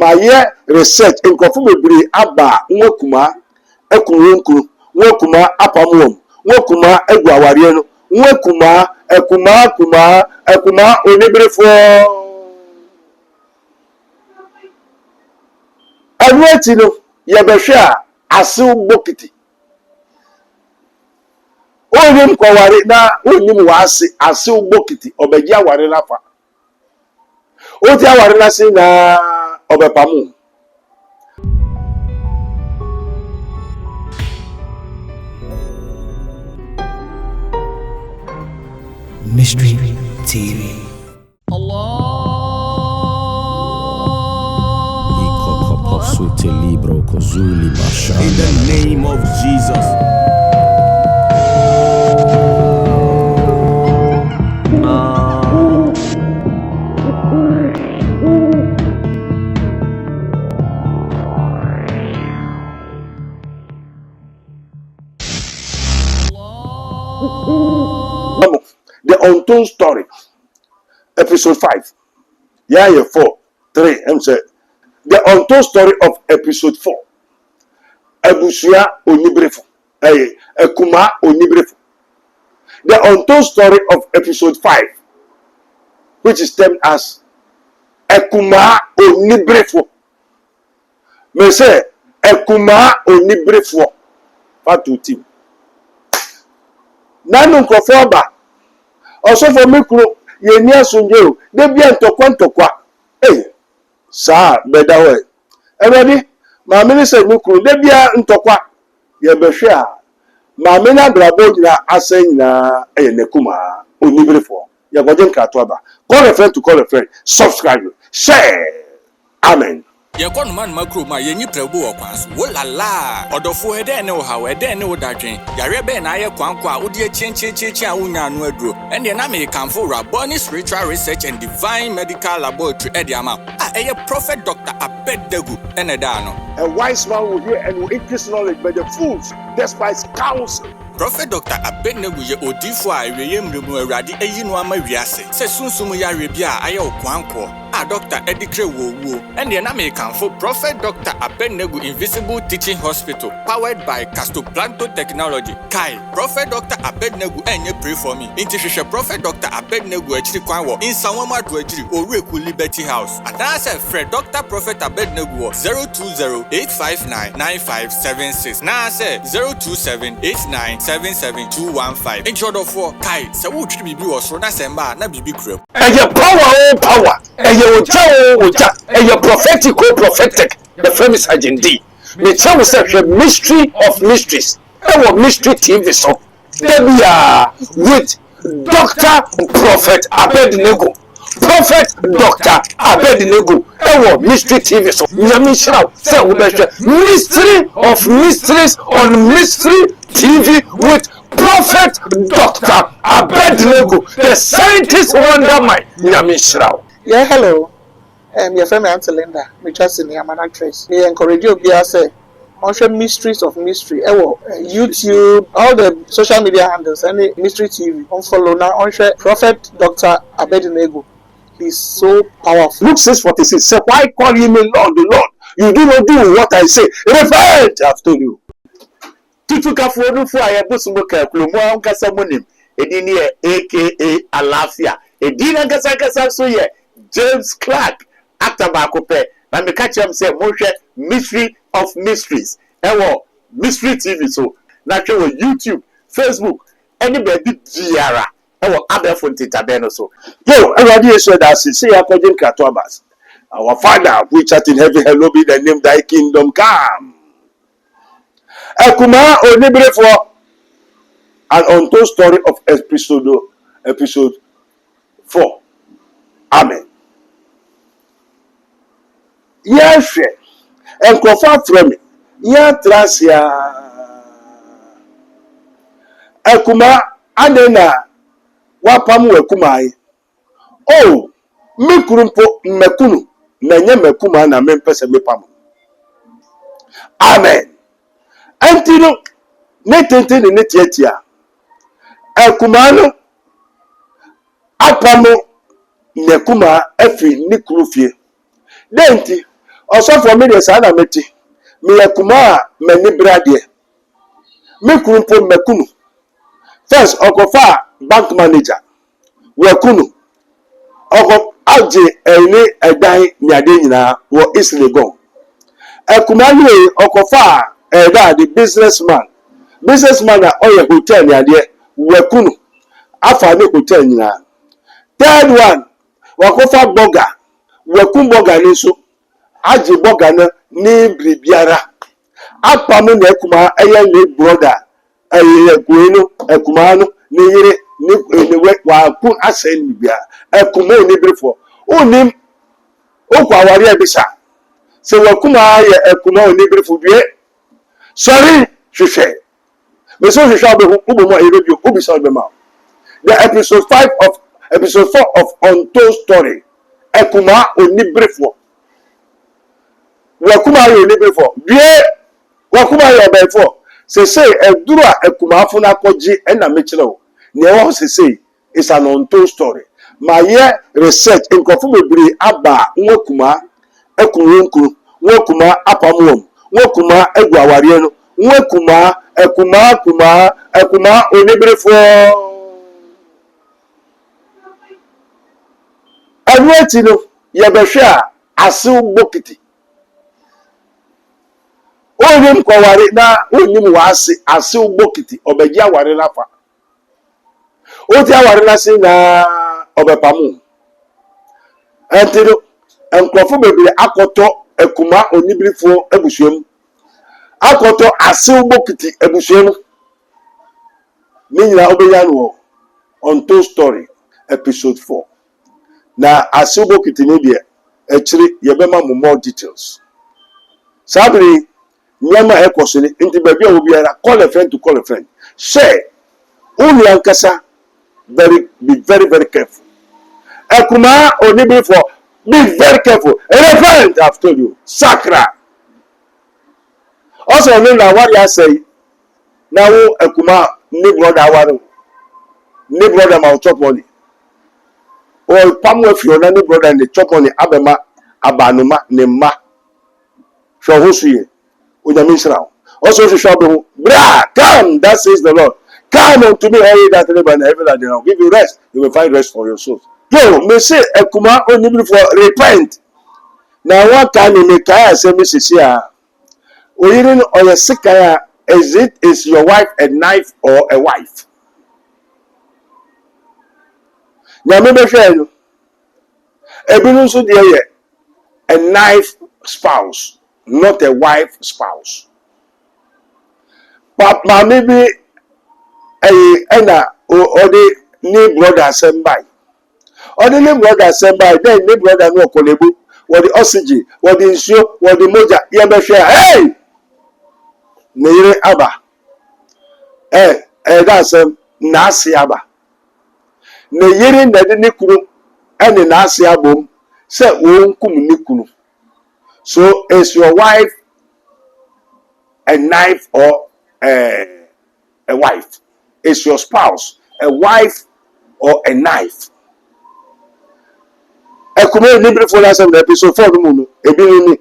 my research in Kofubri Abba, Nwokuma, Ekurunku, Nwokuma, Apamum, Nwokuma, Egwawariano, Nwokuma, Ekuma, Onebrefo. Everything Yabesha, Asu Bokiti. Onim Kawari na Onim Wasi, Asu Bokiti, Obeja Warelafa. Otia Warela Sina Obepamu. Mystery TV. In the name of Jesus. The Untold Story, episode 5. Yeah, 4, 3. I'm saying the Untold Story of episode 4. Ebusia Onibrefu. Ekuma Onibrefu. The Untold Story of episode 5, which is termed as Ekuma Onibrefu. Me say Ekuma Onibrefu. Fatu team. Nanu Kofoba. Also for Mikro, ye near Sunjo, they be to Quantokwa. Hey, sir, better way. Everybody, my minister Mikro, they be Ntokwa. Ye be share. My mina Brabodina asking na Nekuma, Unibrefo. Ye Godin Katwaba. Call a friend to call a friend. Subscribe, share. Amen. Ye kon man makro ma ye nyi prebu okwanso wo la la odofo ede ne wo hawo ede ne wo dadwen yare be na ye kwanko a wo de chenchecheche a wonya no aduro ene na me kanfo Rabboni Spiritual Research and Divine Medical Laboratory ede ama eye Prophet Dr. Abednego ene da no. A wise man will hear and will increase knowledge, but the fools despise counsel. Prophet Dr. Abednego ye odifo a eweye mremu awurade eyi no ama wiase se sunsum yare bia aye okwanko a doctor edikre wo ene na me kanfo Prophet Dr. Abednego Invisible Teaching Hospital powered by Castoplanto Technology. Kai Prophet Dr. Abednego enye pray for me. Inti hwehwe Prophet Dr. Abednego achiri kwan wo Insanwama do achiri Oreku Liberty House. Adase Fred Dr. Prophet Abednego 020-859-9576. Na say 027-8977-215. In short of for Kai se wo twi bibi wo so na semba na bibi krem. Eye power. Eye oja. Eye prophetic. The famous agent D. Me tell me say mystery of mysteries. Our mystery TV so. Debia with Dr. Prophet Abednego. Prophet Dr. Abednego. Our mystery TV so. Nyamisha say we be mystery of mysteries on mystery TV with Prophet Dr. Abednego, the scientist wonder mind. Nyamisha. Yeah, hello. Your friend Auntie Linda, me just in here, man, actress. Me encourage you to say, on mysteries of mystery. YouTube, all the social media handles, any mystery TV. On follow now, on Prophet Dr. Abednego. He's so powerful. Luke 6:46. Say, why call him Lord, the Lord? You do not do what I say. Repent, I've told you. Tutuka fodu fu ayebusumuka klumu ankasa monim. Edini aka Alafia. Edina kasa so ye James Clark. Actor Bakope, and the catch him say, Moshe, mystery of mysteries. Mystery TV, so naturally YouTube, Facebook, anybody, Giara, other phone Titabeno. So, yo, everybody said that, see, according to Katwabas, our Father, which art in heaven, hallowed be the name, thy kingdom come. Ekuma Onibrefo, an untold story of episode 4. Amen. Yes, and confirm from me. Ya trasia Ekuma adena wapamu ekumai. Oh, mikurumpo mekunu menye mekuma na mempese mepamu. Amen. Antino netente ne netietia. Ekuma no apamu nekuma efi nikurufie. Denti Also for me, the son of Meti, me a kuma, many brade, me kumpo mekunu. First, Okofa bank manager, we kunu. Oko aje eni edan nyade nyina wo easily go. Ekuma ni Okofa the businessman na oye hotel nyade we kunu. Afa ni hotel nyina. Third one, Wakofa burger, we kun burger ni so. Aje burger na ni bribiara. Apamu na ekuma eye ni brother ekueno ekumano ni yire ni wa kun asen bibia ekuma ni brefo onim okwa wari ebisa se wakuma ye ekuma ni brefo bie sorry hwehwe me so hwehwe obehu ubomo erodio obisa obema the episode 4 of Untold Story ekuma oni brefo wakuma ye oni brefo bie wakuma ye obefo se say eduru a ekuma afuna akọji na mechiro ne wo se say is an untold story ma ye research nkofo bebre aba nwakuma ekunwenku nwakuma apamwom nwakuma egu aware no nwakuma ekuma onibrefo anwati no ye behwe a ase bokiti onim kwaware na onim wase ase ugbokiti obeji aware nafa oti aware na se na obepamu entiro enkrofo bebere akoto ekuma onibrifo ebusuem akoto ase ugbokiti ebusuem ni nyina obeya no Untold Story episode 4 na ase ugbokiti ni de echiri yebema more details sabri nyama ekosini inti baby obiara call a friend to call a friend share uni ankasa be very careful ekuma onibi for be very careful friend I've told you sakra also no na what you say now ekuma ni brother waru ni brother ma chop money o pamwe fiona ni brother ni chop money abema abanuma ni ma so hosuye also to show them, come, that says the Lord. Come unto me, all ye that labor and heavy laden, I'll give you rest. You will find rest for your souls. Yo, me say, Ekuma only for repent. Now, what time you make I say, Mrs. Sia, Oyirin or your sickaya, is your wife a knife or a wife? Now, maybe friend, a knife spouse. Not a wife spouse. But maybe or the new brother send by. Or the new brother send by, then new brother no kolebu, or the oxygen, or the insure, or the moja, yaba share. Hey! Nere aba. That's nasi aba. Ne yiri na de nikunu, and nasi abum, say kum nikunu. So is your wife a knife or a wife? Is your spouse a wife or a knife? Ekume libre for last episode 4 no ebi ni.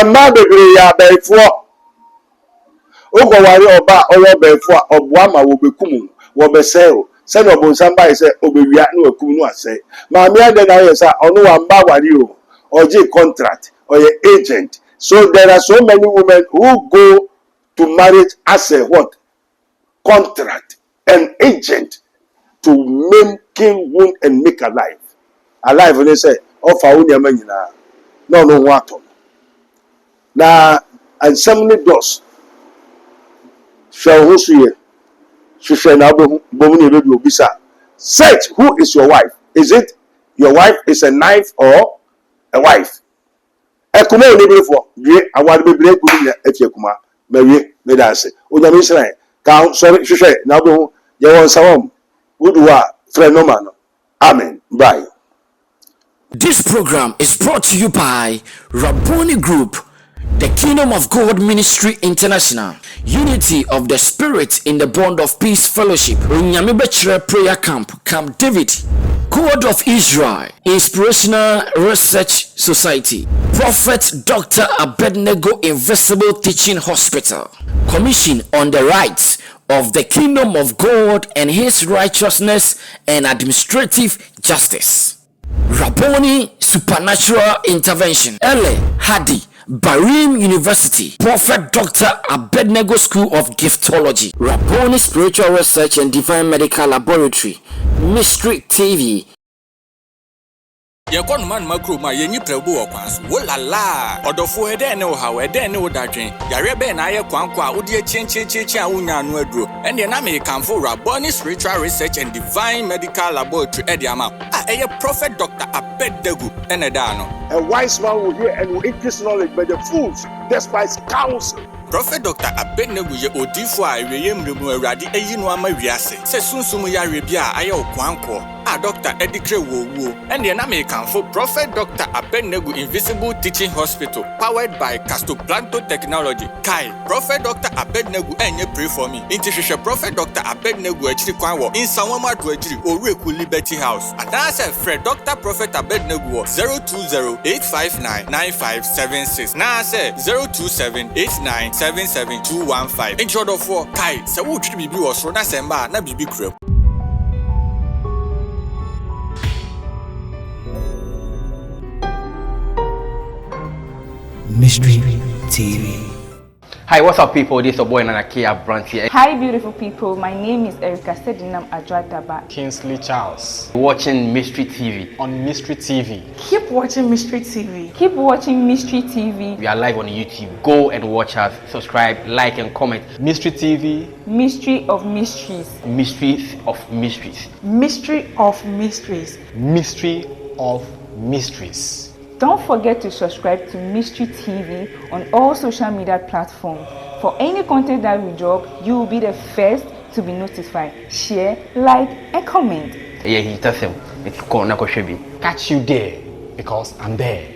Ma bebre ya befo. Ogowari oba owo befo oboa ma wo bekum wo beseo. Se no bonsamba ise obewia na wakum no ase. Ma me ade na yesa onu wa mba wari o. Or contract or your agent. So there are so many women who go to marriage as a what? Contract, an agent to making wound and make alive. Alive when they say, oh, for no what. Now, and so many doors shall who see it. She shall now be search who is your wife. Is it your wife is a knife or a wife? Ekuma only for ye award be break good efiekuma mewie me dance onyame sran ka sorry hwehwe na bo ye won sawam woduwa friend amen bye. This program is brought to you by Rabboni Group, The Kingdom of God Ministry International, Unity of the Spirit in the Bond of Peace Fellowship, Onyamebechere Prayer Camp, Camp David, God of Israel, Inspirational Research Society, Prophet Dr. Abednego Invisible Teaching Hospital, Commission on the Rights of the Kingdom of God and His Righteousness and Administrative Justice, Rabboni Supernatural Intervention, Ele Hadi, Barim University, Prophet Dr. Abednego School of Giftology, Rabboni Spiritual Research and Divine Medical Laboratory, Mystery TV. Yakon man makro ma yenyi prebu okwanso wolala odofo ede ne wo hawe ede ne wo dadwen yare be na aye kwankwa odi chinchi a wonya anu aduro ene na me kanfo Rabboni Spiritual Research and Divine Medical Laboratory ede ama eye Prophet Dr. Abednego ene da no. A wise man will hear and will increase knowledge, but the fools despise counsel. Prophet Dr. Abednego ye odifo a reyem remu awrade eyi no ama wiase se sunsumu yare bia aye okwanko Dr. Edikre Wowo ene na me kanfo Prophet Dr. Abednego Invisible Teaching Hospital powered by Castoplanto Technology. Kai Prophet Dr. Abednego enye pray for me. Inti Prophet Dr. Abednego achiri kwan wo Insawama do achiri Oreku Liberty House. Adase Fred Dr. Prophet Abednego 020-859-9576. Na say 027-8977-215. Intro for Kai se wo twiri bibi wo so na semba na bibi kura. Mystery TV. Hi, what's up, people? This is your boy Nanakia Brant here. Hi, beautiful people. My name is Erica Sedinam Adradaba. Kingsley Charles. Watching Mystery TV. On Mystery TV. Keep watching Mystery TV. Keep watching Mystery TV. We are live on YouTube. Go and watch us. Subscribe, like, and comment. Mystery TV. Mystery of Mysteries. Mysteries of Mysteries. Mystery of Mysteries. Mystery of Mysteries. Don't forget to subscribe to Mystery TV on all social media platforms. For any content that we drop, you will be the first to be notified. Share, like, and comment. Yeah, he tells him. Catch you there, because I'm there.